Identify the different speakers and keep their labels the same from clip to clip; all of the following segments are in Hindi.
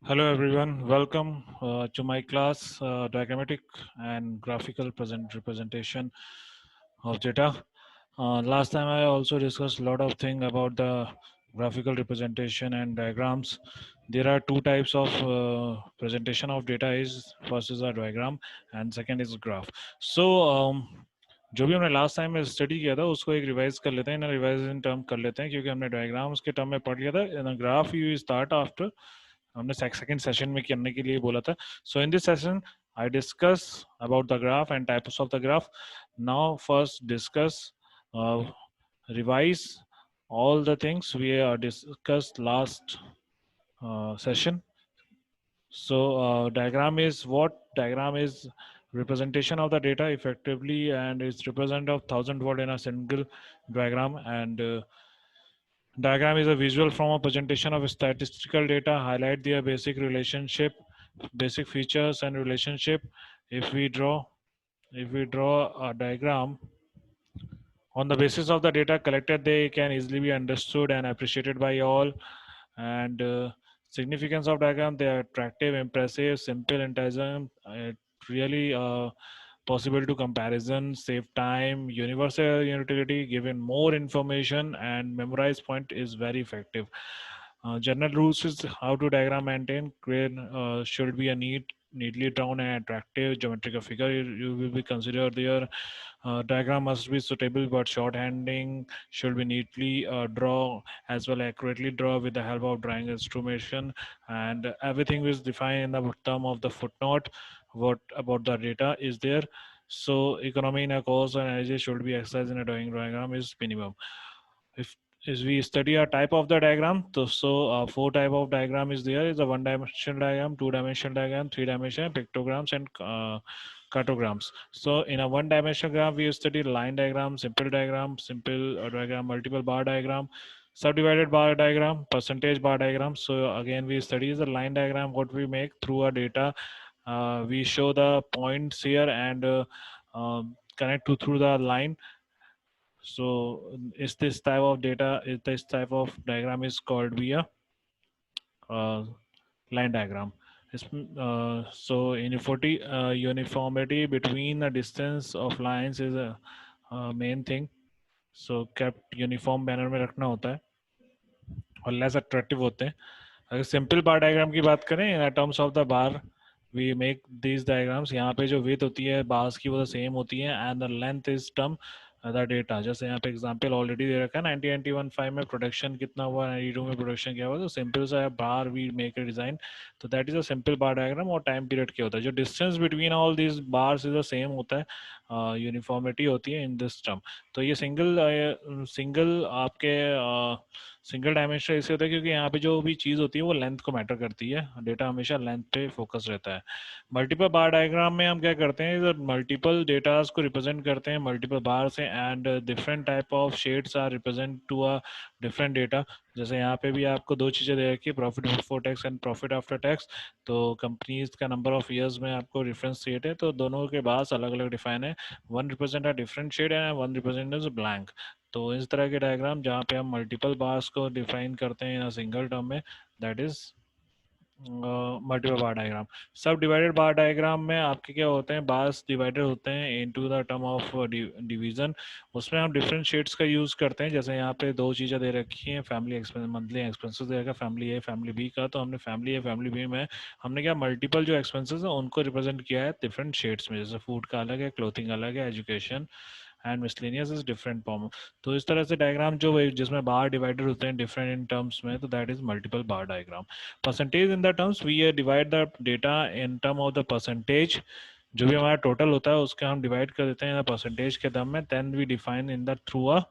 Speaker 1: Hello everyone, welcome to my class, diagrammatic and graphical representation of data. Last time I also discussed a lot of things about the graphical representation and diagrams. There are two types of presentation of data. Is first is a diagram and second is graph. So जो भी हमने लास्ट टाइम में स्टडी किया था उसको एक रिवाइज कर लेते हैं ना, रिवाइज इन टर्म कर लेते हैं क्योंकि हमने डायग्राम्स के टर्म में पढ़ लिया था. ग्राफ यू स्टार्ट आफ्टर हमने सेकंड सेशन में करने के लिए बोला था. So in this session I discuss about the graph and types of the graph. Now first discuss, uh, revise all the things we discussed last session. So diagram is what? Diagram is representation of the data effectively and it's represent of 1,000 word in a single diagram. And diagram is a visual form of presentation of statistical data, highlight their basic relationship, basic features and relationship. If we draw, if we draw a diagram on the basis of the data collected, they can easily be understood and appreciated by all. And significance of diagram, they are attractive, impressive, simple, intelligent, really possible to comparison, save time, universal utility, given more information, and memorize point is very effective. General rules is how to diagram maintain. Create should be a neatly drawn and attractive geometrical figure. You will be considered there. Diagram must be suitable, but shorthanding should be neatly draw as well accurately draw with the help of drawing instrumentation, and everything is defined in the term of the footnote. What about the data is there? So economy in a cost and energy should be exercised in a drawing diagram is minimum. If is we study a type of the diagram, four type of diagram is there. Is a one dimensional diagram, two dimensional diagram, three dimensional pictograms, and cartograms. So in a one dimensional graph we study line diagram, simple diagram, multiple bar diagram, subdivided bar diagram, percentage bar diagram. So again we study the line diagram, what we make through our data. We show the points here and connect to through the line. So is this type of data, is this type of diagram is called via uh, line diagram. So uniformity between the distance of lines is a main thing. So kept uniform manner में रखना होता है और less attractive होते हैं. अगर सिंपल बार डायग्राम की बात करें in terms of the bar we make these diagrams. यहाँ पे जो विड्थ होती है बार्स की वो सेम होती है and the length is term the data. जैसे यहाँ पे एग्जांपल ऑलरेडी दे रखा है 1991 में प्रोडक्शन कितना हुआ, 92 में प्रोडक्शन क्या हुआ. तो सिंपल सा बार वी मेक ए डिजाइन. तो that is a simple bar diagram और टाइम पीरियड क्या होता है. जो distance between all these bars is the same होता है, यूनिफॉर्मिटी होती है इन दिस टर्म. तो ये सिंगल आपके सिंगल डायमेंशन इससे होता है क्योंकि यहाँ पे जो भी चीज़ होती है वो लेंथ को मैटर करती है. डेटा हमेशा लेंथ पे फोकस रहता है. मल्टीपल बार डायग्राम में हम क्या करते हैं, मल्टीपल डेटास को रिप्रेजेंट करते हैं मल्टीपल बार से and different type of shades are represent to a different data. जैसे यहाँ पे भी आपको दो चीज़ें दे रखी है, profit before tax and profit after tax. तो कंपनीज का नंबर ऑफ ईयर्स में आपको रेफरेंस रेट है, तो दोनों के बाद अलग अलग डिफाइन है. One represent a different shade and one represent is blank. तो इस तरह के डायग्राम जहाँ पे हम मल्टीपल बार्स को डिफाइन करते हैं सिंगल टर्म में, that is multiple bar diagram. सब डिवाइडेड बार डायग्राम में आपके क्या होते हैं, बार्स डिवाइडेड होते हैं into the term of division. उसमें हम डिफरेंट शेड्स का यूज करते हैं. जैसे यहाँ पे दो चीज़ें दे रखी हैं, फैमिली एक्सपेंस मंथली एक्सपेंसेस दे रखा है, फैमिली ए फैमिली बी का. तो हमने फैमिली ए फैमिली बी में हमने क्या मल्टीपल जो एक्सपेंसेस हैं उनको रिप्रेजेंट किया है डिफरेंट शेड्स में. जैसे फूड का अलग है, क्लोथिंग अलग है, education and miscellaneous is different form. तो इस तरह से डायग्राम जो जिसमें बार डिवाइडेड होते हैं डिफरेंट इन टर्म्स में, तो that is multiple bar diagram. Percentage in the terms we divide the data in term of the percentage. जो भी हमारा टोटल होता है उसके हम डिवाइड कर देते हैं परसेंटेज के टर्म में. Then we define in the through a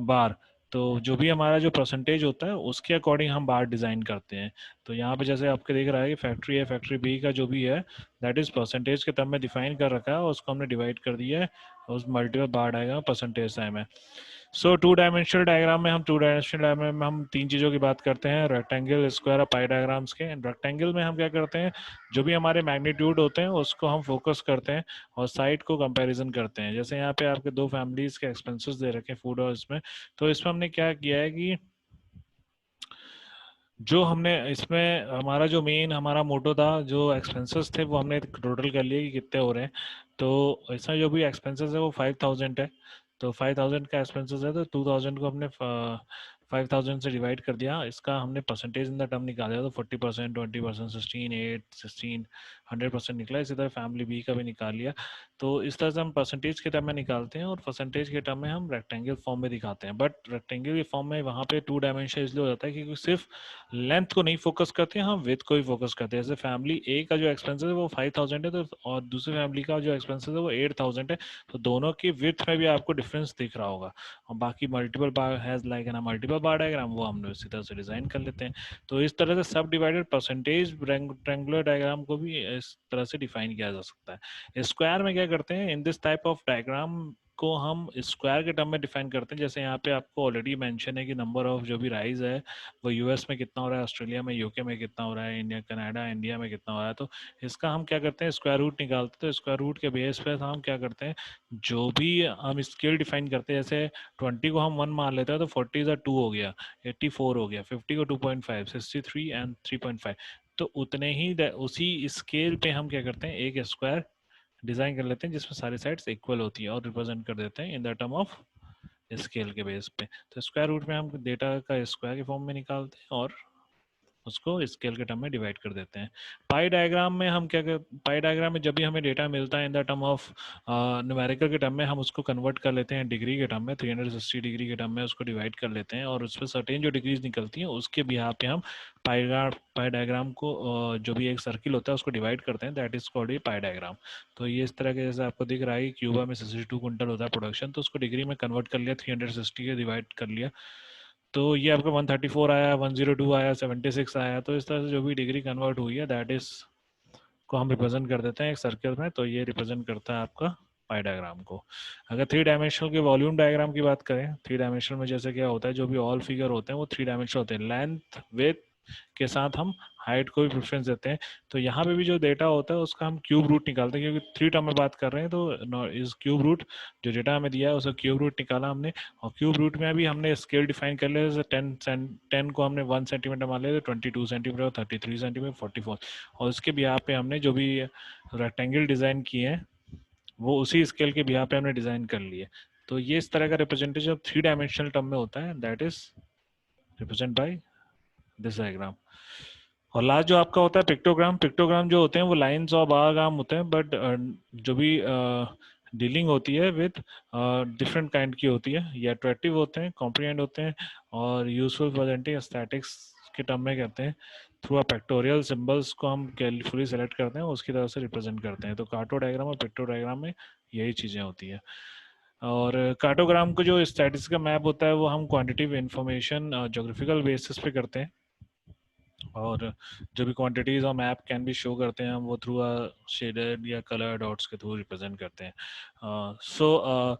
Speaker 1: bar. तो जो भी हमारा जो परसेंटेज होता है उसके अकॉर्डिंग हम बार डिज़ाइन करते हैं. तो यहाँ पे जैसे आपके देख रहा है कि फैक्ट्री ए फैक्ट्री बी का जो भी है दैट इज़ परसेंटेज के टर्म में डिफाइन कर रखा है और उसको हमने डिवाइड कर दिया है. उस मल्टीपल बार आएगा परसेंटेज टाइम है. सो टू डायमेंशनल डायग्राम में हम तीन चीज़ों की बात करते हैं, रेक्टेंगल, स्क्वायर और पाई डायग्राम्स के. रेक्टेंगल में हम क्या करते हैं, जो भी हमारे मैग्नीट्यूड होते हैं उसको हम फोकस करते हैं और साइड को कंपैरिजन करते हैं. जैसे यहाँ पे आपके दो फैमिलीज के एक्सपेंसेस दे रखे हैं फूड और इसमें. तो इसमें हमने क्या किया है कि जो हमने इसमें हमारा जो मेन हमारा मोटो था, जो एक्सपेंसेस थे वो हमने टोटल कर लिए कि कितने हो रहे हैं। तो इसमें जो भी एक्सपेंसेस है वो 5000 है। तो 5000 का एक्सपेंसेस है, तो 2000 को हमने 5000 से डिवाइड कर दिया। इसका हमने परसेंटेज इन द टर्म निकाला, तो 40%, 20%, 16, 8, 16, 100% निकला। इसी तरह फैमिली बी का भी निकाल लिया। तो इस तरह से हम परसेंटेज के टर्म में निकालते हैं, और परसेंटेज के टर्म में हम रेक्टेंगल फॉर्म में दिखाते हैं। बट रेक्टेंगल के फॉर्म में वहाँ पे 2 डायमेंशन इसलिए हो जाता है क्योंकि सिर्फ लेंथ को नहीं फोकस करते हैं, हम विथ को ही फोकस करते हैं। जैसे फैमिली ए का जो एक्सपेंसेस है वो 5000 है, तो और दूसरी फैमिली का जो एक्सपेंसेस है वो 8000 है। तो दोनों की विथ में भी आपको डिफरेंस दिख रहा होगा। और बाकी मल्टीपल बार हैज लाइक ना मल्टीपल बार डायग्राम, वो हमने उसी तरह से डिजाइन कर लेते हैं। तो इस तरह से सब डिवाइडेड परसेंटेज रेक्टेंगुलर डायग्राम को भी इस तरह से डिफाइन किया जा सकता है। स्क्वायर में क्या करते हैं, in this type of diagram को हम स्क्वायर के टर्म में डिफाइन करते हैं। जैसे यहाँ पे आपको ऑलरेडी मेंशन है कि नंबर ऑफ जो भी राइज है वो यूएस में कितना हो रहा है, ऑस्ट्रेलिया में, यूके में कितना हो रहा है, इंडिया, कनाडा, इंडिया में कितना हो रहा है। तो इसका हम क्या करते हैं, स्क्वायर रूट निकालते हैं। तो स्क्वायर रूट के बेस पे हम क्या करते हैं, जो भी हम स्केल डिफाइन करते हैं, जैसे 20 को हम 1 मान लेते हैं तो 40 का 2 हो गया, 84 हो गया, 50 को 2.5, 63 एंड 3.5। तो उतने ही उसी स्केल पे हम क्या करते हैं, एक स्क्वायर डिजाइन कर लेते हैं जिसमें सारी साइड्स इक्वल होती है, और रिप्रेजेंट कर देते हैं in the term of scale के बेस पे। तो स्क्वायर रूट में हम डेटा का स्क्वायर के फॉर्म में निकालते हैं और उसको स्केल के टर्म में डिवाइड कर देते हैं। पाई डायग्राम में हम क्या कर, पाई डायग्राम में जब भी हमें डेटा मिलता है इन द टर्म ऑफ न्यूमेरिकल के टर्म में, हम उसको कन्वर्ट कर लेते हैं डिग्री के टर्म में, 360 डिग्री के टर्म में उसको डिवाइड कर लेते हैं, और उस पर सर्टेन जो डिग्रीज निकलती हैं उसके बिहाफ पे हम पाई डायग्राम को जो भी एक सर्किल होता है उसको डिवाइड करते हैं, that is called A pi diagram. तो ये इस तरह के, जैसे आपको दिख रहा है कि क्यूबा में 62 क्विंटल होता है प्रोडक्शन, तो उसको डिग्री में कन्वर्ट कर लिया, 360 के डिवाइड कर लिया, तो ये आपका 134 आया, 102 आया, 76 आया। तो इस तरह से जो भी डिग्री कन्वर्ट हुई है दैट इज को हम रिप्रेजेंट कर देते हैं एक सर्कल में। तो ये रिप्रेजेंट करता है आपका पाई डायग्राम को। अगर 3 डायमेंशनल के वॉल्यूम डायग्राम की बात करें, 3 डायमेंशनल में जैसे क्या होता है, जो भी ऑल फिगर होते हैं वो 3 डायमेंशनल होते हैं। लेंथ विड्थ के साथ हम हाइट को भी प्रेफरेंस देते हैं। तो यहाँ पे भी जो डेटा होता है उसका हम क्यूब रूट निकालते हैं, क्योंकि 3 टर्म में बात कर रहे हैं। तो इस क्यूब रूट जो डेटा हमें दिया है उसका क्यूब रूट निकाला हमने, और क्यूब रूट में भी हमने स्केल डिफाइन कर लिया। जैसे 10 को हमने 1 सेंटीमीटर मान लिया, तो 22 सेंटीमीटर, 33 सेंटीमीटर, 44। और उसके बिहार पे हमने जो भी रेक्टेंगल डिजाइन किए हैं वो उसी स्केल के बिहार पे हमने डिजाइन कर लिए। तो ये इस तरह का रिप्रेजेंटेशन 3 डायमेंशनल टर्म में होता है, that is represent by this diagram. और लास्ट जो आपका होता है पिक्टोग्राम, पिक्टोग्राम जो होते हैं वो लाइंस और बारग्राम होते हैं, बट जो भी डीलिंग होती है विद डिफरेंट काइंड की होती है। ये अट्रैक्टिव होते हैं, कॉम्प्रिहेंड होते हैं, और यूजफुल प्रेजेंटिंग एस्थेटिक्स के टर्म में करते हैं। थ्रू अ पिक्टोरियल सिंबल्स को हम केयरफुली सेलेक्ट करते हैं, उसकी तरह से रिप्रेजेंट करते हैं। तो कार्टो डायग्राम और पिक्टो डायग्राम में यही चीज़ें होती है। और कार्टोग्राम को जो स्टैटिस्टिकल मैप होता है वो हम क्वांटिटिव इंफॉर्मेशन जोग्राफिकल बेसिस पे करते हैं, और जो भी क्वांटिटीज और मैप कैन भी शो करते हैं हम वो थ्रू शेडेड या कलर डॉट्स के थ्रू रिप्रेजेंट करते हैं। सो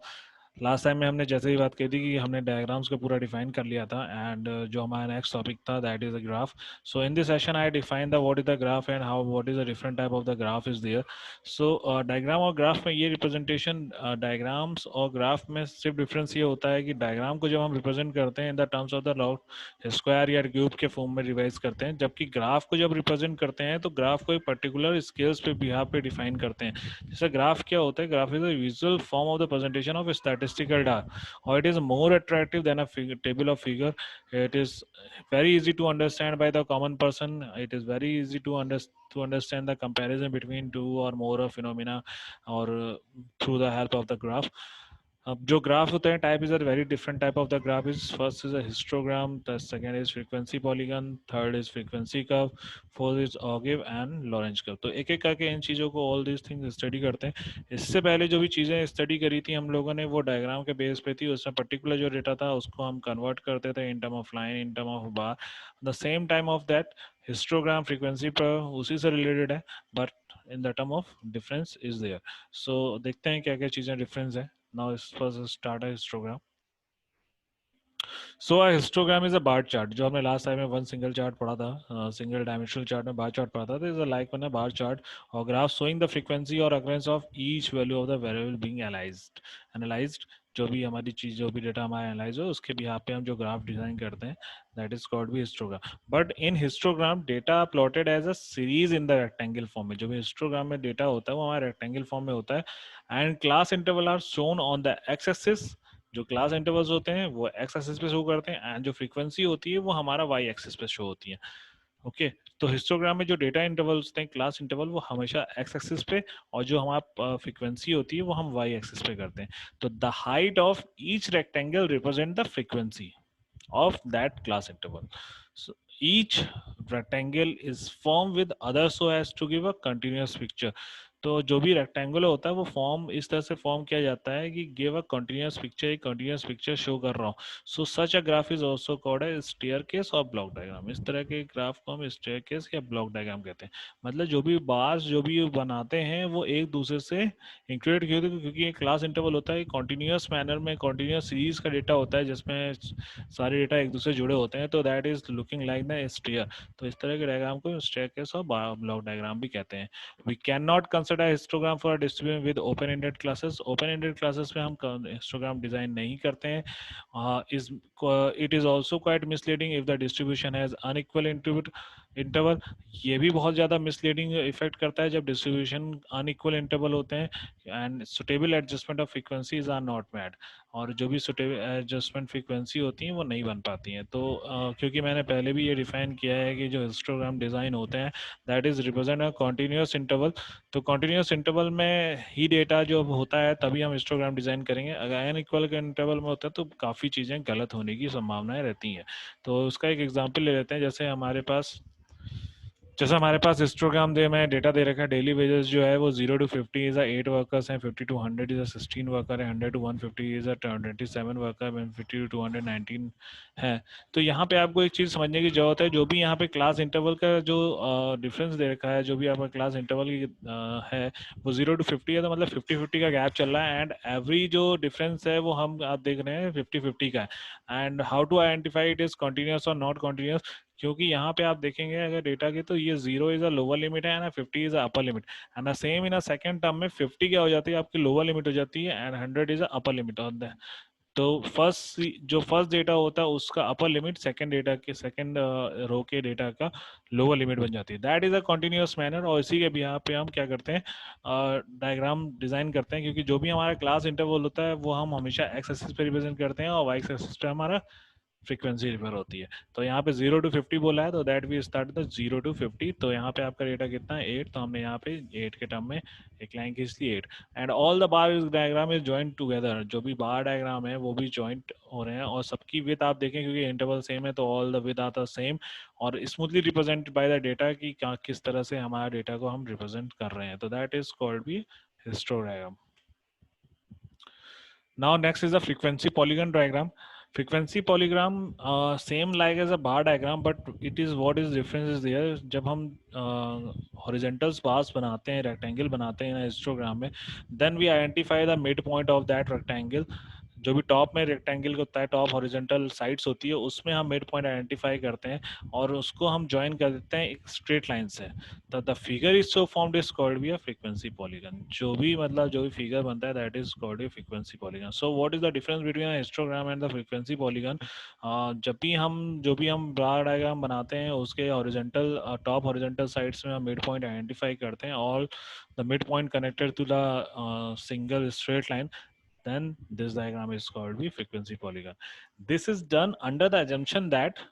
Speaker 1: लास्ट टाइम में हमने जैसे ही बात की थी कि हमने डायग्राम्स को पूरा डिफाइन कर लिया था, एंड जो हमारा नेक्स्ट टॉपिक था that is the graph. So in this session I define the what is the graph and how what is the different type of the graph is there. So diagram और ग्राफ में ये रिप्रेजेंटेशन, डायग्राम्स और ग्राफ में सिर्फ डिफरेंस ये होता है कि डायग्राम को जब हम रिप्रेजेंट करते हैं in the terms of the square या क्यूब के फॉर्म में रिवाइज करते हैं, जबकि ग्राफ को जब रिप्रेजेंट करते हैं तो ग्राफ को एक पर्टिकुलर स्केल्स पे बिहार पे डिफाइन करते हैं। जैसे ग्राफ क्या होता है, graph is a visual form of the presentation of statistical data, और it is more attractive than a table of figure. It is very easy to understand by the common person. It is very easy to understand the comparison between two or more of phenomena, or through the help of the graph. अब जो ग्राफ होते हैं, type is a very different type of the graph is, first is a histogram, the second is frequency polygon, third is frequency curve, fourth is ogive and Lorenz curve. तो एक एक करके इन चीज़ों को, ऑल दीज थिंग्स स्टडी करते हैं। इससे पहले जो भी चीज़ें स्टडी करी थी हम लोगों ने वो डायग्राम के बेस पे थी, उसमें पर्टिकुलर जो डेटा था उसको हम कन्वर्ट करते थे in term of line, in term of bar. The same time of that histogram frequency पर उसी से रिलेटेड है, but in the term of difference is there. So देखते हैं क्या क्या चीज़ें डिफरेंस है। Now let's first start a histogram. So a histogram is a bar chart, जो हमने लास्ट टाइम में वन सिंगल चार्ट पढ़ा था, सिंगल डायमेंशनल चार्ट में बार चार्ट पढ़ा था, तो is a like one bar chart और ग्राफ शोइंग द फ्रीक्वेंसी और occurrence of each value of the variable being analysed. जो भी हमारी चीज, जो भी डेटा हमारा एनालाइज हो, उसके भी यहाँ पे हम जो ग्राफ डिजाइन करते हैं, दैट इज कॉल्ड भी histogram. But in histogram data plotted as a series in the rectangle form में. जो भी हिस्टोग्राम में डेटा होता है वो हमारे रेक्टेंगल फॉर्म में होता है. And class interval are shown on the X axis. जो क्लास इंटरवल्स होते हैं वो एक्स एक्सिस पे शो करते हैं, एंड जो फ्रीक्वेंसी होती है वो हमारा वाई एक्सिस पे शो होती है. ओके. तो हिस्टोग्राम में जो डेटा इंटरवल्स होते हैं, क्लास इंटरवल, वो हमेशा एक्स एक्सिस पे, और जो हमारा फ्रीक्वेंसी होती है वो हम वाई एक्सिस पे करते हैं. तो the height of each rectangle represent the frequency of that class interval. So each rectangle is formed with other so as to give a continuous picture. तो जो भी रेक्टेंगुलर होता है वो फॉर्म इस तरह से फॉर्म किया जाता है कि गिव अ कंटिन्यूअस पिक्चर, एक कंटिन्यूअस पिक्चर शो कर रहा हूँ. So such a graph is also called a staircase or block diagram. इस तरह के ग्राफ को हम स्टेयरकेस या ब्लॉक डायग्राम कहते हैं. मतलब जो भी बार्स जो भी बनाते हैं वो एक दूसरे से इंक्लूड किए होते हैं, क्योंकि एक क्लास इंटरवल होता है, कंटिन्यूअस मैनर में कंटिन्यूअस सीरीज का डेटा होता है जिसमें सारे डेटा एक दूसरे जुड़े होते हैं. तो that is looking like the stair. तो इस तरह के डायग्राम को स्टेयरकेस और ब्लॉक डायग्राम भी कहते हैं. We cannot consider histogram for distribution with open-ended classes. Open-ended classes में हम histogram डिजाइन नहीं करते हैं. is It is also quite misleading if the distribution has unequal interval. ये भी बहुत ज़्यादा misleading इफेक्ट करता है जब डिस्ट्रीब्यूशन unequal interval होते हैं, and suitable adjustment of frequencies are not met. और जो भी suitable adjustment frequency होती हैं वो नहीं बन पाती हैं. तो क्योंकि मैंने पहले भी ये डिफाइन किया है कि जो हिस्टोग्राम डिज़ाइन होते हैं, that is represent a continuous interval. तो कॉन्टिन्यूस इंटरवल में ही डेटा जो होता है तभी हम हिस्टोग्राम डिजाइन करेंगे. अगर एन इक्वल के इंटरवल में होता है तो काफ़ी चीज़ें गलत होने की संभावनाएं रहती हैं. तो उसका एक एग्जांपल ले लेते हैं. जैसे हमारे पास हिस्टोग्राम दे में डेटा दे रखा है. डेली वेजेस जो है वो 0 to 50 इज 8 वर्कर्स हैं, 50 to 100 इज 16 वर्कर है, 100 to 150 इज 27 वर्कर, 50 to 219 है. तो यहाँ पे आपको एक चीज समझने की जरूरत है. जो भी यहाँ पे क्लास इंटरवल का जो डिफरेंस दे रखा है, जो भी आपका क्लास इंटरवल है वो 0 to 50 है. तो मतलब 50-50 का गैप चल रहा है, एंड एवरी जो डिफरेंस है वो हम आप देख रहे हैं 50-50 का है. And how to identify it is continuous और नॉट कॉन्टिन्यूस. क्योंकि यहाँ पे आप देखेंगे अगर डेटा की, तो ये 0 इज अ लोअर लिमिट है, ना 50 is upper limit. And same in a second term में 50 क्या हो जाती है, आपकी लोअर लिमिट हो जाती है, एंड 100 इज अपर लिमिट. तो फर्स्ट डेटा होता है उसका अपर लिमिट, सेकंड डेटा के सेकंड रो के डेटा का लोअर लिमिट बन जाती है. That is a continuous manner. और इसी के भी यहाँ पे हम क्या करते हैं, डायग्राम डिजाइन करते हैं. क्योंकि जो भी हमारा क्लास इंटरवल होता है वो हम हमेशा एक्स एक्सिस पे रिप्रेजेंट करते हैं, और वाई एक्सिस पे हमारा फ्रीक्वेंसी रिफर होती है. तो यहाँ पे 0 to 50 बोला है, तो that we start the 0 to 50. तो यहाँ पे आपका डेटा कितना है, 8. तो हमने यहाँ पे 8 के टर्म में एक लाइन खींच ली, 8. And all the bar diagram is joint together. जो भी बार डायग्राम है वो भी जॉइंट हो रहे हैं, और सबकी विथ आप देखें क्योंकि इंटरवल सेम है तो ऑल द विथ आता सेम, और smoothly represent by the data की किस तरह से हमारे डेटा को हम रिप्रेजेंट कर रहे हैं. तो that is called be histogram. Now next is the frequency polygon diagram. Frequency polygon same like as a bar diagram, but it is what is difference is there. जब हम horizontal bars बनाते हैं, rectangle बनाते हैं histogram में, then we identify the midpoint of that rectangle. जो भी टॉप में रेक्टेंगल होता है, टॉप हॉरिजॉन्टल साइड्स होती है, उसमें हम मिड पॉइंट आइडेंटिफाई करते हैं, और उसको हम ज्वाइन कर देते हैं एक स्ट्रेट लाइन से. तो the figure is so formed is called be a frequency polygon. जो भी मतलब जो भी फिगर बनता है that is called a frequency polygon. So what is the difference between a histogram and the frequency polygon. जब भी हम जो भी हम बार डायग्राम बनाते हैं उसके हॉरिजॉन्टल टॉप हॉरिजॉन्टल साइड्स में हम मिड पॉइंट आइडेंटिफाई करते हैं, और the mid point connected to the single straight line, then this diagram is called the frequency polygon. This is done under the assumption that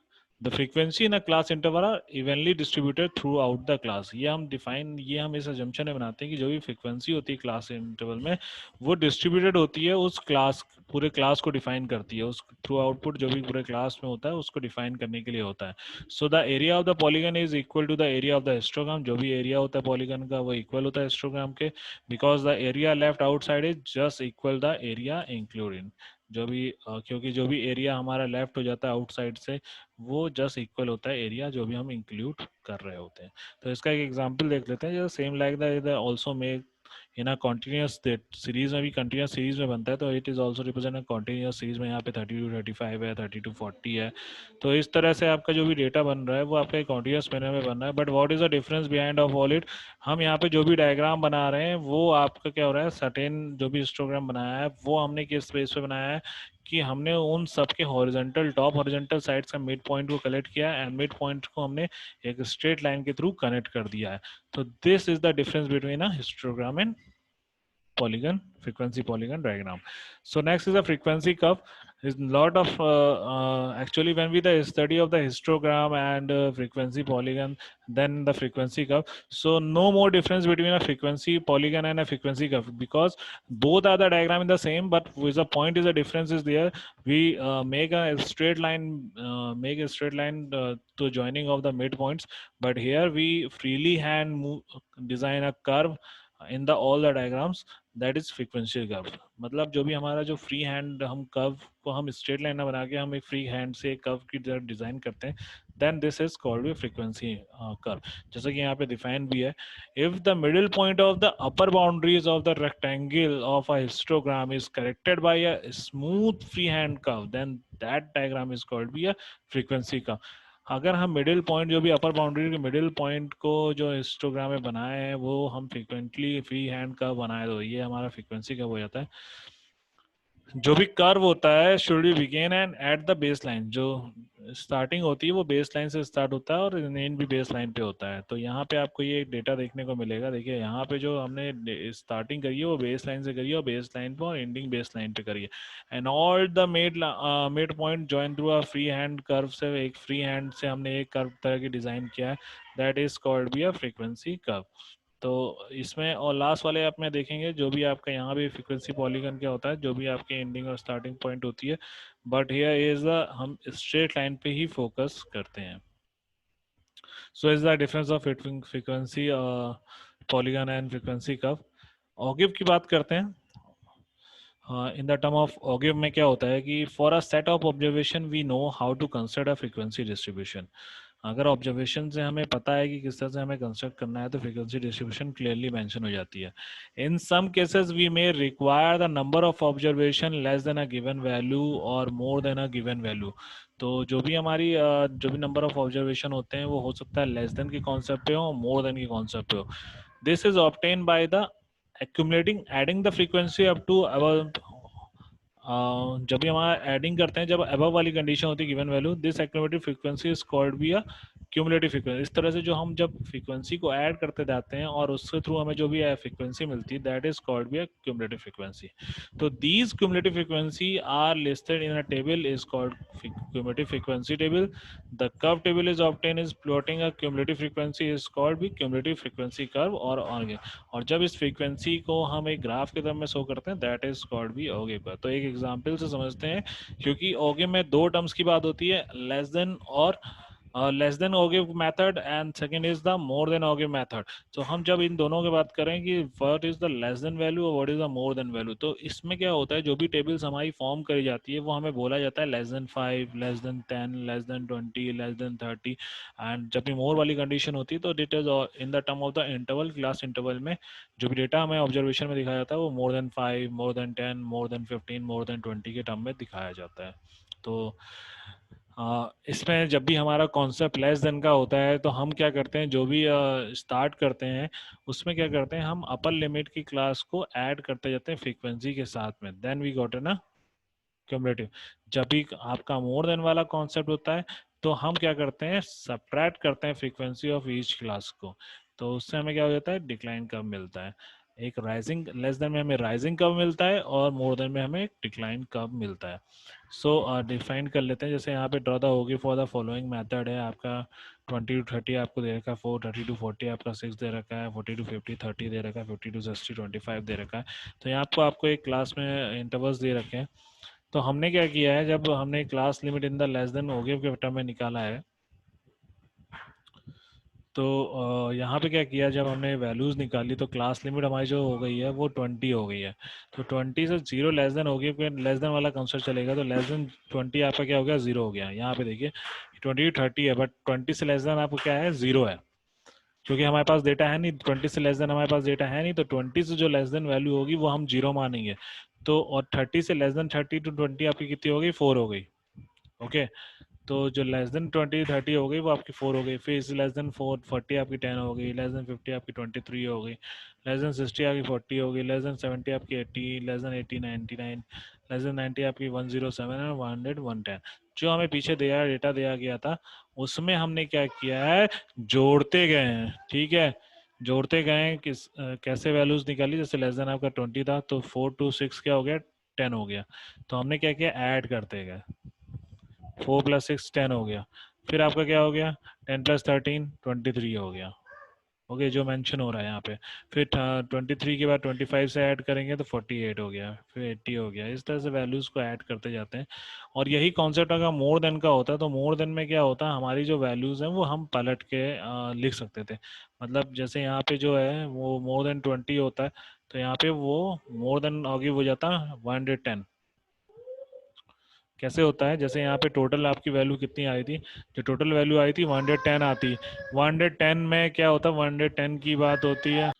Speaker 1: the frequency in a class interval are evenly distributed throughout the class. ये हम इस assumption में बनाते हैं कि जो भी frequency होती है class interval में वो distributed होती है उस class, पूरे class को define करती है. उस through output जो भी पूरे class में होता है उसको define करने के लिए होता है. So the area of the polygon is equal to the area of the histogram. जो भी area होता है polygon का वो equal होता है histogram के, because the area left outside is just equal the area included. जो भी क्योंकि जो भी एरिया हमारा लेफ्ट हो जाता है आउटसाइड से वो जस्ट इक्वल होता है एरिया जो भी हम इंक्लूड कर रहे होते हैं. तो इसका एक एग्जांपल देख लेते हैं. जो same like the also make in a continuous series में भी कंटिन्यूस सीरीज में बनता है, तो it is also represent a continuous series में यहाँ पे 32 35 है, 32 40 है। तो इस तरह से आपका जो भी डेटा बन रहा है वो आपका कॉन्टिन्यूस मैनर में बन रहा है। But what is the difference behind of all it, हम यहाँ पे जो भी डायग्राम बना रहे हैं वो आपका क्या हो रहा है, सर्टेन जो भी हिस्टोग्राम बनाया है वो हमने किस बेस पे बनाया है कि हमने उन सब के हॉरिजॉन्टल टॉप हॉरिजॉन्टल साइड्स का मिड पॉइंट को कलेक्ट किया एंड मिड पॉइंट को हमने एक स्ट्रेट लाइन के थ्रू कनेक्ट कर दिया है। तो this is the difference between a histogram and polygon frequency polygon diagram. So next is a frequency curve. There's a lot of actually when we the study of the histogram and frequency polygon, then the frequency curve, so no more difference between a frequency polygon and a frequency curve, because both are the diagram in the same, but with the point is the difference is there. We make a straight line, to joining of the midpoints, but here we freely hand move, design a curve in the all the diagrams, that is frequency curve. मतलब जो भी हमारा जो फ्री हैंड हम कर्व को हम स्ट्रेट लाइन बना के हम एक फ्री हैंड से कर्व की तरह डिजाइन करते हैं, then this is called a frequency curve. जैसा कि यहाँ पे डिफाइन भी है, if the middle point of the upper boundaries of the rectangle of a histogram is corrected by a smooth free hand curve, then that diagram is called be a frequency curve. अगर हम मिडिल पॉइंट जो भी अपर बाउंड्री के मिडिल पॉइंट को जो हिस्टोग्राम में बनाए हैं वो हम फ्रीक्वेंटली फ्री हैंड का बनाए, तो ये हमारा फ्रीक्वेंसी का हो जाता है। जो भी कर्व होता है should be begin and at the base line, जो स्टार्टिंग होती है वो बेस लाइन से स्टार्ट होता है और एंड भी बेस लाइन पे होता है। तो यहाँ पे आपको ये डेटा देखने को मिलेगा। देखिए यहाँ पे जो हमने स्टार्टिंग करी है वो बेस लाइन से करी है और बेस लाइन पे और एंडिंग बेस लाइन पे करी है, and all the mid point join through a free hand curve से, एक फ्री हैंड से हमने एक कर्व तरह की डिजाइन किया है, that is called be a frequency curve. तो इसमें और लास्ट वाले आप में देखेंगे जो भी आपका यहाँ भी फ्रीक्वेंसी पॉलीगन क्या होता है, जो भी आपकी एंडिंग और स्टार्टिंग पॉइंट होती है, बट हियर इज द हम स्ट्रेट लाइन पे ही फोकस करते हैं। So is the difference of frequency polygon and frequency curve. Ogive की बात करते हैं। In the term of ogive में क्या होता है कि for a set of observation we know how to consider frequency distribution. अगर ऑब्जर्वेशन से हमें पता है कि किस तरह से हमें कंस्ट्रक्ट करना है तो फ्रीक्वेंसी डिस्ट्रीब्यूशन क्लियरली मेंशन हो जाती है। In some cases we may require the number of observation less than a given value or more than a given value. तो जो भी हमारी जो भी नंबर ऑफ ऑब्जर्वेशन होते हैं वो हो सकता है लेस देन के कॉन्सेप्ट पे हो, मोर देन के कॉन्सेप्ट पे हो। This is obtain by the accumulating adding the frequency up to above, जब भी हमारा एडिंग करते हैं, जब अबव वाली कंडीशन होती है given value, this accumulative frequency is called be a cumulative frequency. इस तरह से जो हम जब फ्रीक्वेंसी को ऐड करते जाते हैं और उसके थ्रू हमें जो भी फ्रीक्वेंसी मिलती है, that is called be a cumulative frequency. तो these cumulative frequency are listed in a table is called cumulative frequency table. The curve table is obtain is plotting a cumulative frequency is called be cumulative frequency curve or on. और जब इस फ्रीक्वेंसी को हम एक ग्राफ के तरह में शो करते हैं, दैट इज कॉल्ड बी ओगे पर। तो एक एग्जांपल से समझते हैं, क्योंकि ओगे में दो टर्म्स की बात होती है, less than or less than ogive method and second is the more than ogive method. तो हम जब इन दोनों की बात करें कि what is the less than value or what is the more than value, तो इसमें क्या होता है, जो भी टेबल्स हमारी फॉर्म करी जाती है वो हमें बोला जाता है less then 5, less than 10, less than 20, less than 30। And जब भी मोर वाली कंडीशन होती है तो it is in the term of the interval, class interval में जो भी डेटा हमें ऑब्जर्वेशन में दिखाया जाता है वो more than 5, more than 10, more than 15, more than 20 के टर्म में दिखाया जाता है। तो इसमें जब भी हमारा कॉन्सेप्ट लेस देन का होता है तो हम क्या करते हैं, जो भी स्टार्ट करते हैं उसमें क्या करते हैं, हम अपर लिमिट की क्लास को ऐड करते जाते हैं फ्रीक्वेंसी के साथ में, देन वी गॉट ना क्यूमुलेटिव। जब भी आपका मोर देन वाला कॉन्सेप्ट होता है तो हम क्या करते हैं, सब्ट्रैक्ट करते हैं फ्रीक्वेंसी ऑफ ईच क्लास को, तो उससे हमें क्या हो जाता है, डिक्लाइन कर्व मिलता है। एक राइजिंग लेस देन में हमें राइजिंग कर्व मिलता है और मोर देन में हमें एक डिक्लाइन कर्व मिलता है। सो डिफाइन कर लेते हैं, जैसे यहाँ पे ड्रॉ द होगी फॉर द फॉलोइंग मेथड है आपका 20 to 30 आपको दे रखा है, 30 to 40 आपका 6 दे रखा है, 40 to 50 30 दे रखा है, 50 to 60 25 दे रखा है। तो यहाँ आपको एक क्लास में इंटरवल्स दे रखे हैं। तो हमने क्या किया है, जब हमने class limit in the less than ogive के टर्म में निकाला है, तो यहाँ पे क्या किया, जब हमने वैल्यूज निकाली तो क्लास लिमिट हमारी जो हो गई है वो 20 हो गई है। तो 20 से 0 लेस देन ओगिव के लेस देन वाला कंसेप्ट चलेगा, तो लेस देन 20 आपका क्या हो गया, 0 हो गया। यहाँ पे देखिए 20 to 30 है, बट 20 से लेस देन आपको क्या है, 0 है। क्योंकि हमारे पास डेटा है नहीं, 20 से लेस देन हमारे पास डेटा है नहीं, तो 20 से जो लेस देन वैल्यू होगी वो हम जीरो मानेंगे। तो और 30 से लेस देन 30 टू 20 आपकी कितनी हो गई, 4 हो गई। ओके, तो जो लेस देन 20 30 हो गई वो आपकी 4 हो गई। फिर इस लेस देन 40 आपकी 10 हो गई, लेस देन 50 आपकी 23 हो गई, लेस देन 60 आपकी 40 हो गई, लेस देन 70 आपकी 80, लेस देन 80 99, लेस देन 90 आपकी 107 और 100 110। जो हमें पीछे दिया डेटा दिया गया था उसमें हमने क्या किया है, जोड़ते गए हैं। ठीक है, जोड़ते गए हैं कैसे वैल्यूज निकाली, जैसे लेस देन आपका 20 था तो 4 टू 6 क्या हो गया, 10 हो गया। तो हमने क्या किया, ऐड करते गए, 4 + 6 10 हो गया। फिर आपका क्या हो गया, 10 + 13 23 हो गया। ओके, जो मेंशन हो रहा है यहाँ पे। फिर 23 के बाद 25 से ऐड करेंगे तो 48 हो गया, फिर 80 हो गया। इस तरह से वैल्यूज़ को ऐड करते जाते हैं। और यही कॉन्सेप्ट अगर मोर देन का होता है तो मोर देन में क्या होता है, हमारी जो वैल्यूज़ हैं वो हम पलट के लिख सकते थे। मतलब जैसे यहाँ पे जो है वो मोर देन 20 होता है, तो यहाँ पे वो मोर देन आगे हो जाता 110। कैसे होता है, जैसे यहाँ पे टोटल आपकी वैल्यू कितनी आई थी, जो टोटल वैल्यू आई थी 110 आती। 110 में क्या होता है, 110 की बात होती है।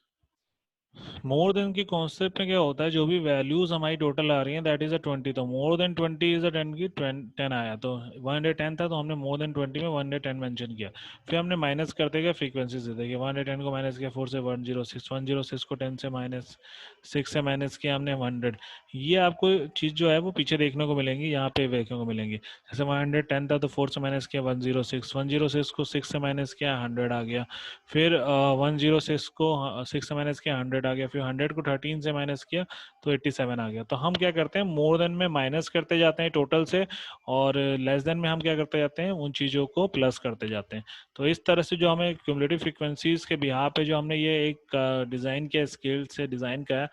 Speaker 1: मोर देन की कॉन्सेप्ट में क्या होता है, जो भी वैल्यूज हमारी टोटल आ रही हैं दैट इज अ 20, तो मोर देन 20 इज अ 10 की 10 आया, तो 110 था तो हमने मोर देन 20 में 110 मेंशन किया। फिर हमने माइनस करते गए फ्रीक्वेंसी से, देखिए 110 को माइनस किया 4 से 106, 106 को 10 से माइनस 6 से माइनस किया हमने 100। ये आपको चीज़ जो है वो पीछे देखने को मिलेंगी, यहाँ पे देखने को मिलेंगी। जैसे 110 था तो 4 से माइनस किया 106, 106 को 6 से माइनस किया 100 आ गया। फिर 106 को 6 से माइनस किया 100 आ गया। फिर 100 को 13 से माइनस किया तो 87 आ गया। तो हम क्या करते हैं, मोर देन में माइनस करते जाते हैं टोटल से, और लेस देन में हम क्या करते जाते हैं, उन चीज़ों को प्लस करते जाते हैं। तो इस तरह से जो हमें क्यूमुलेटिव फ्रीक्वेंसीज के बिहार पे जो हमने ये एक डिज़ाइन किया, स्केल से डिज़ाइन किया।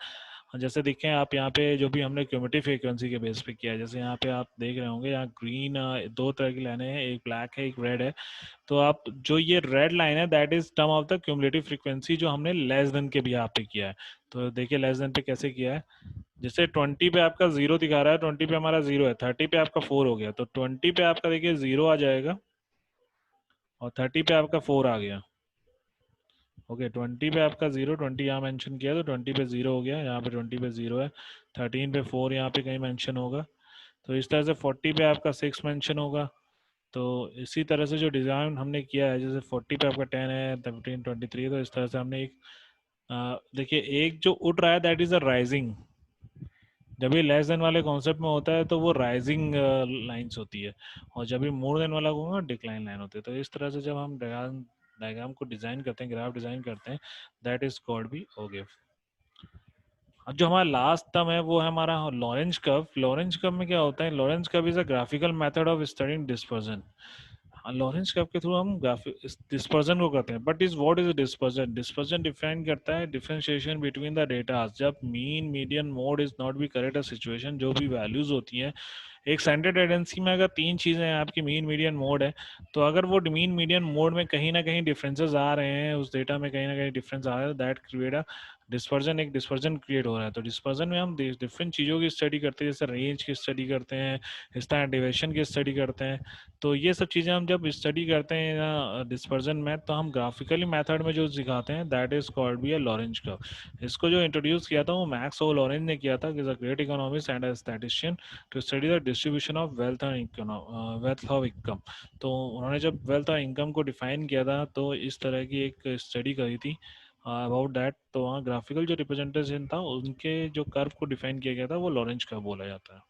Speaker 1: जैसे देखें आप यहाँ पे जो भी हमने क्यूमुलेटिव फ्रीक्वेंसी के बेस पे किया है, जैसे यहाँ पे आप देख रहे होंगे, यहाँ ग्रीन दो तरह की लाइनें हैं, एक ब्लैक है एक रेड है। तो आप जो ये रेड लाइन है that is term of the cumulative frequency जो हमने लेस देन के भी यहाँ पे किया है। तो देखिए लेस देन पे कैसे किया है, जैसे 20 पे आपका जीरो दिखा रहा है, 20 पे हमारा जीरो है, 30 पे आपका 4 हो गया, तो 20 पे आपका देखिए जीरो आ जाएगा और 30 पे आपका 4 आ गया। ओके, 20 पे आपका जीरो, 20 यहाँ मेंशन किया तो 20 पे जीरो हो गया, यहाँ पे 20 पे जीरो है। 13 पे 4 यहाँ पे कहीं मेंशन होगा। तो इस तरह से 40 पे आपका 6 मेंशन होगा। तो इसी तरह से जो डिज़ाइन हमने किया है, जैसे 40 पे आपका 10 है, 15 23, तो इस तरह से हमने एक देखिए एक जो उठ रहा है दैट इज अ राइजिंग। जब ये लेस देन वाले कॉन्सेप्ट में होता है तो वो राइजिंग लाइंस होती है, और जब ये मोर देन वाला होगा डिक्लाइन लाइन होती है। तो इस तरह से जब हम डायग्राम को डिजाइन करते हैं, ग्राफ डिजाइन करते हैं, दैट इज कॉल्ड बी ओगे। अब जो हमारा लास्ट टर्म है वो है हमारा लॉरेंज कर्व। लॉरेंज कर्व में क्या होता है, Lorentz curve is a graphical method of studying dispersion. Lawrence curve के थ्रू हम डिस्पर्जन को करते हैं। But is what is dispersion, dispersion define करता है डिफरेंशिएशन बिटवीन द डेटा। जब mean median mode is not be correct a situation, जो भी वैल्यूज होती हैं एक स्टैंडर्ड टेंडेंसी में, अगर तीन चीजें हैं, आपकी मीन मीडियन मोड है, तो अगर वो मीन मीडियन मोड में कहीं ना कहीं डिफरेंसेस आ रहे हैं, उस डेटा में कहीं ना कहीं डिफरेंस आ रहा है, दैट क्रिएट अ डिस्पर्जन, एक डिस्पर्जन क्रिएट हो रहा है। तो डिस्पर्जन में हम डिफरेंट चीज़ों की स्टडी करते हैं, जैसे रेंज की स्टडी करते हैं, स्टैंडर्ड डेविएशन की स्टडी करते हैं। तो ये सब चीज़ें हम जब स्टडी करते हैं डिस्पर्जन में, तो हम ग्राफिकली मेथड में जो सिखाते हैं that is called be a Lorentz curve. इसको जो इंट्रोड्यूस किया था वो मैक्स ओ लॉरेंज ने किया था, is a great economist and a statistician, to study the distribution of wealth and wealth of income. तो उन्होंने जब वेल्थ और इनकम को डिफाइन किया था तो इस तरह की एक स्टडी करी थी अबाउट दैट। तो वहाँ ग्राफिकल जो रिप्रेजेंटेशन था उनके जो कर्व को डिफाइन किया गया था वो लॉरेंज कर्व बोला जाता है।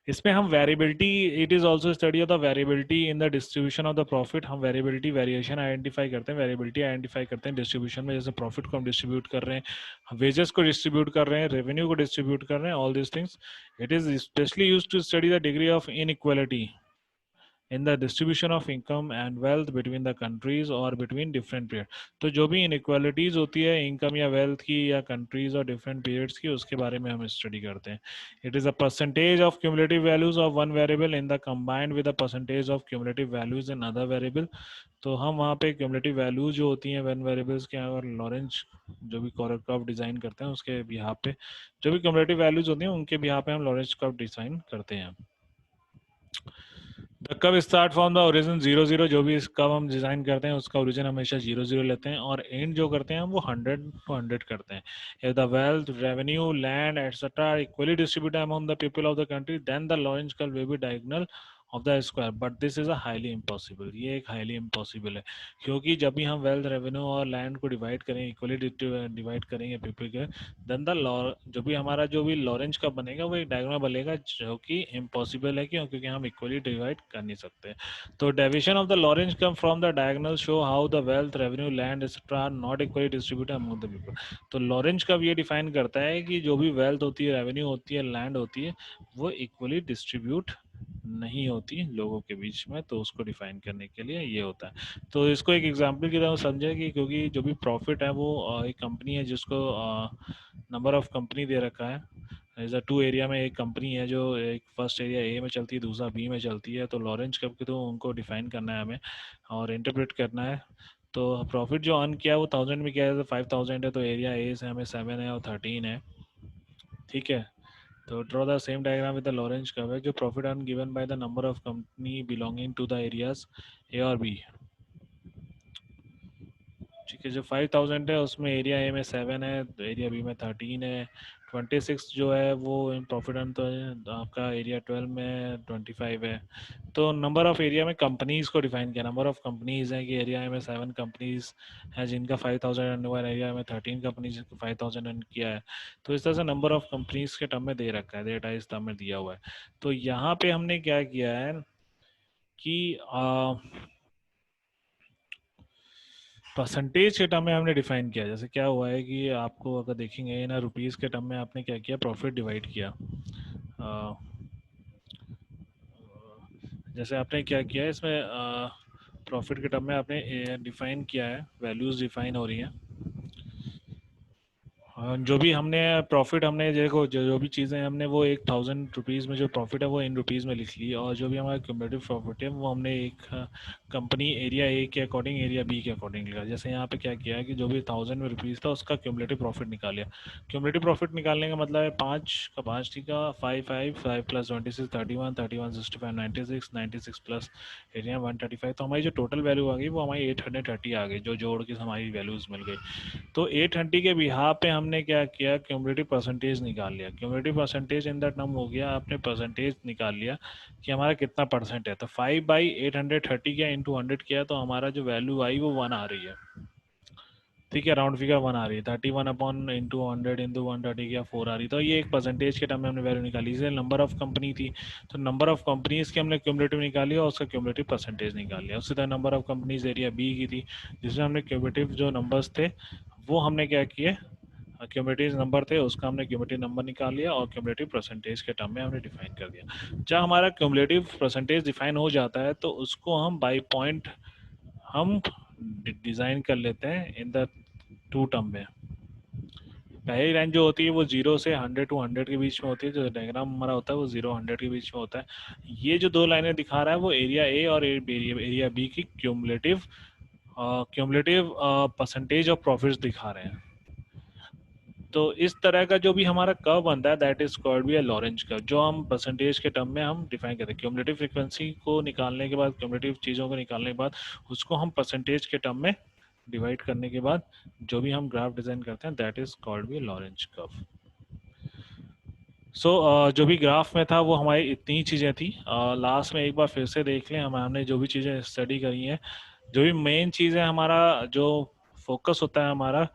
Speaker 1: इसमें हम variability, it is also study of the variability in the distribution of the profit. हम वेरिएबिलिटी वेरिएशन आइडेंटिफाई करते हैं, वेरिएबिलिटी आइडेंटिफाई करते हैं डिस्ट्रीब्यूशन में, जैसे प्रॉफिट को हम डिस्ट्रीब्यूट कर रहे हैं, वेजेस को डिस्ट्रीब्यूट कर रहे हैं, रेवेन्यू को डिस्ट्रीब्यूट कर रहे हैं, all this things. It is specially use to study the degree of inequality in the distribution of income and wealth between the countries और बिटवीन डिफरेंट पीरियड। तो जो भी इनइक्वालिटीज होती है इनकम या वेल्थ की या कंट्रीज और डिफरेंट पीरियड्स की, उसके बारे में हम स्टडी करते हैं। It is a percentage of cumulative values of one variable in the combined with the percentage of cumulative values in other variable. तो हम वहाँ पे क्यूमुलेटिव वैल्यूज जो होती हैं वन वेरिएबल्स के, और लॉरेंज जो भी कर्व डिजाइन करते हैं उसके बिहाफ पे, जो भी क्यूमुलेटिव वैल्यूज होती हैं उनके बिहाफ पे हम लॉरेंज कर्व डिजाइन करते हैं। The curve start from the origin 0 0, जो भी इस कर्व हम डिजाइन करते हैं उसका ओरिजिन हमेशा 0 0 लेते हैं, और एंड जो करते हैं हम वो 100 to 100 करते हैं. If the wealth, revenue, land etcetera equally distributed among the people of the country, then the Lorenz curve will be diagonal of the square, but this is a highly impossible. ये एक हाईली इम्पॉसिबल है, क्योंकि जब भी हम वेल्थ, रेवेन्यू और लैंड को डिवाइड करेंगे, इक्वली डिवाइड करेंगे पीपल के, देन द जो भी हमारा जो भी लॉरेंज का बनेगा वो एक डायग्राम बनेगा, जो कि इम्पॉसिबल है. क्यों? क्योंकि हम इक्वली डिवाइड कर नहीं सकते. तो deviation of the Lorenz come from the diagonal show how the wealth, revenue, land etcetera are not equally distributed among the people. तो लॉरेंज कब ये डिफाइन करता है कि जो भी वेल्थ होती है, रेवेन्यू होती है, लैंड होती है, वो इक्वली डिस्ट्रीब्यूट नहीं होती लोगों के बीच में. तो उसको डिफाइन करने के लिए ये होता है. तो इसको एक एग्जांपल की तरह समझे कि क्योंकि जो भी प्रॉफिट है वो एक कंपनी है जिसको नंबर ऑफ कंपनी दे रखा है. एज अ टू एरिया में एक कंपनी है जो एक फर्स्ट एरिया ए में चलती है, दूसरा बी में चलती है. तो लॉरेंज कब के तो उनको डिफाइन करना है हमें और इंटरप्रेट करना है. तो प्रॉफिट जो अर्न किया है वो 1000 में किया है, तो 5000 है. तो एरिया ए से हमें 7 है और 13 है. ठीक है. तो draw the same diagram with the Lorenz curve, जो profit earn given by the number of company belonging to the areas A और बी. ठीक है. जो 5000 है उसमें एरिया ए में 7 है, तो एरिया बी में 13 है. 26 जो है वो इन प्रॉफिट अर्न तो है आपका एरिया 12 में 25 है. तो नंबर ऑफ एरिया में कंपनीज को डिफाइन किया. नंबर ऑफ कंपनीज है कि एरिया में 7 कंपनीज है जिनका 5000 अर्न हुआ है, एरिया में 13 कंपनीज 5000 अर्न किया है. तो इस तरह से नंबर ऑफ कंपनीज के टर्म में दे रखा है, डेटा इस टर्म में दिया हुआ है. तो यहाँ पे हमने क्या किया है कि परसेंटेज के टर्म में हमने डिफाइन किया. जैसे क्या हुआ है कि आपको अगर देखेंगे ना, रुपीज़ के टर्म में आपने क्या किया, प्रॉफिट डिवाइड किया. अ, जैसे आपने क्या किया है इसमें, प्रॉफिट के टर्म में आपने डिफाइन किया है, वैल्यूज़ डिफाइन हो रही हैं. जो भी हमने प्रॉफिट हमने देखो, जो भी चीज़ें हमने वो 1000 रुपीज़ में जो प्रॉफिट है वो इन रुपीज़ में लिख ली, और जो भी हमारा क्यूमुलेटिव प्रॉफिट है वो हमने एक कंपनी एरिया ए के अकॉर्डिंग, एरिया बी के अकॉर्डिंग लिखा. जैसे यहाँ पे क्या किया है कि जो भी 1000 में रुपीज़ था उसका क्यूमुलेटिव प्रॉफिट निकाल लिया. क्यूमुलेटिव प्रॉफिट निकालने का मतलब है 5 का 5, ठीक है, 5 प्लस 26 31, 31 65 96, 96 प्लस एरिया 135. तो हमारी जो टोटल वैल्यू आ गई वो हमारी 830 आ गई, जो जोड़ के हमारी वैल्यूज़ मिल गई. तो 830 के बिहार पे हमने क्या किया, क्यूमुलेटिव परसेंटेज निकाल लिया. Cumulative percentage in that term हो गया, आपने परसेंटेज निकाल लिया कि हमारा कितना परसेंट है. तो 5/830 किया, इंटू 100 किया, तो हमारा जो वैल्यू आई वो 1 आ रही है. ठीक है, राउंड फिगर 1 आ रही है. 31 अपॉन इंटू 100 इंटू 130 किया, 4 आ रही. तो ये एक परसेंटेज के टर्म में हमने वैल्यू निकाली. इसलिए नंबर ऑफ कंपनी थी, तो नंबर ऑफ कंपनीज की हमने क्यूमुलेटिव निकाली और उसका क्यूमुलेटिव परसेंटेज निकाल लिया. उसी तरह number of companies area B की थी, जिसमें हमने क्यूमुलेटिव जो नंबर्स थे वो हमने क्या किए, क्यूमुलेटिव नंबर थे उसका हमने क्यूमुलेटिव नंबर निकाल लिया और क्यूमुलेटिव परसेंटेज के टर्म में हमने डिफाइन कर दिया. जब हमारा क्यूमुलेटिव परसेंटेज डिफाइन हो जाता है तो उसको हम बाई पॉइंट हम डिज़ाइन कर लेते हैं इन द टू टर्म में. पहली लाइन जो होती है वो 0 से 100 के बीच में होती है. जो डायग्राम हमारा होता है वो 0 100 के बीच में होता है. ये जो दो लाइनें दिखा रहा है वो एरिया ए और एरिया बी की क्यूमुलेटिव परसेंटेज ऑफ प्रॉफिट्स दिखा रहे हैं. तो इस तरह का जो भी हमारा कर्व बनता है that is called be Lorenz curve, जो हम परसेंटेज के टर्म में हम डिफाइन करते हैं. क्यूमुलेटिव फ्रीक्वेंसी को निकालने के बाद, क्यूमुलेटिव चीज़ों को निकालने के बाद उसको हम परसेंटेज के टर्म में डिवाइड करने के बाद जो भी हम ग्राफ डिजाइन करते हैं that is called be Lorenz curve. जो भी ग्राफ में था वो हमारी इतनी ही चीज़ें थी. लास्ट में एक बार फिर से देख लें, हमने जो भी चीज़ें स्टडी करी हैं, जो भी मेन चीज़ है हमारा जो फोकस होता है हमारा,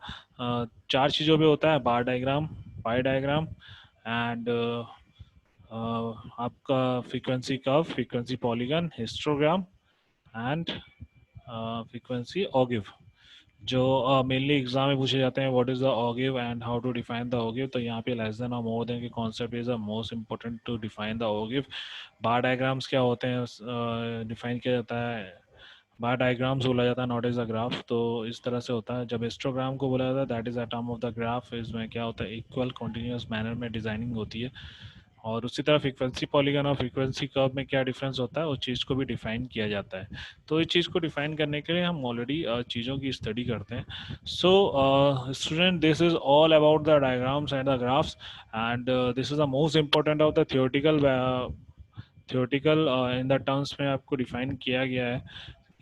Speaker 1: चार चीज़ों पे होता है: bar diagram, pie diagram, and आपका frequency curve, frequency polygon, histogram, and frequency ogive. जो मेनली एग्जाम में पूछे जाते हैं, what is the ogive and how to define the ogive. तो यहाँ पे लेस देन और मोर देन के concept is the most important to define the ogive. Bar diagrams क्या होते हैं, डिफाइन किया जाता है, बार डायग्राम्स बोला जाता है, नॉट इज अ ग्राफ. तो इस तरह से होता है. जब हिस्टोग्राम को बोला जाता है that is a term of the graph. इसमें क्या होता है, इक्वल कंटिन्यूअस मैनर में डिजाइनिंग होती है. और उसी तरह फ्रीक्वेंसी पॉलीगन और फ्रीक्वेंसी कर्व में क्या डिफरेंस होता है उस चीज़ को भी डिफाइन किया जाता है. तो इस चीज़ को डिफाइन करने के लिए हम ऑलरेडी चीज़ों की स्टडी करते हैं. So student, this is all about the diagrams and the graphs, and this is the most important of the theoretical theoretical in the terms में आपको define किया गया है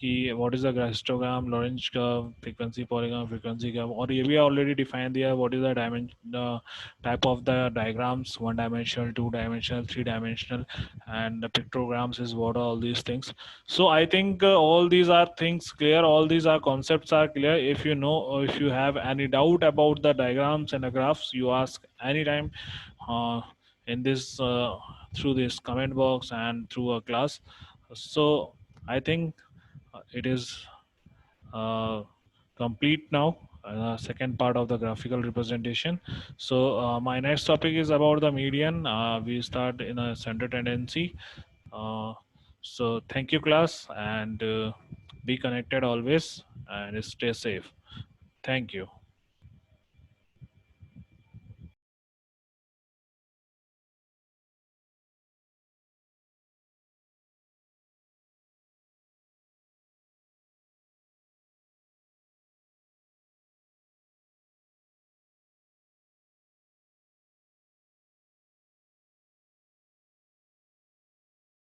Speaker 1: कि what is the histogram, Lorentz curve, frequency polygon, frequency curve, और ये भी already define दिया है what is the dimension, type of the diagrams, one dimensional, two dimensional, three dimensional, and the pictograms is what are all these things. So I think all these are things clear, all these are concepts are clear. If you know, or if you have any doubt about the diagrams and the graphs, you ask anytime uh, in this through this comment box and through a class. So I think it is uh, complete now. Second part of the graphical representation. So my next topic is about the median. We start in a center tendency. Uh, so thank you, class, and be connected always and stay safe. Thank you.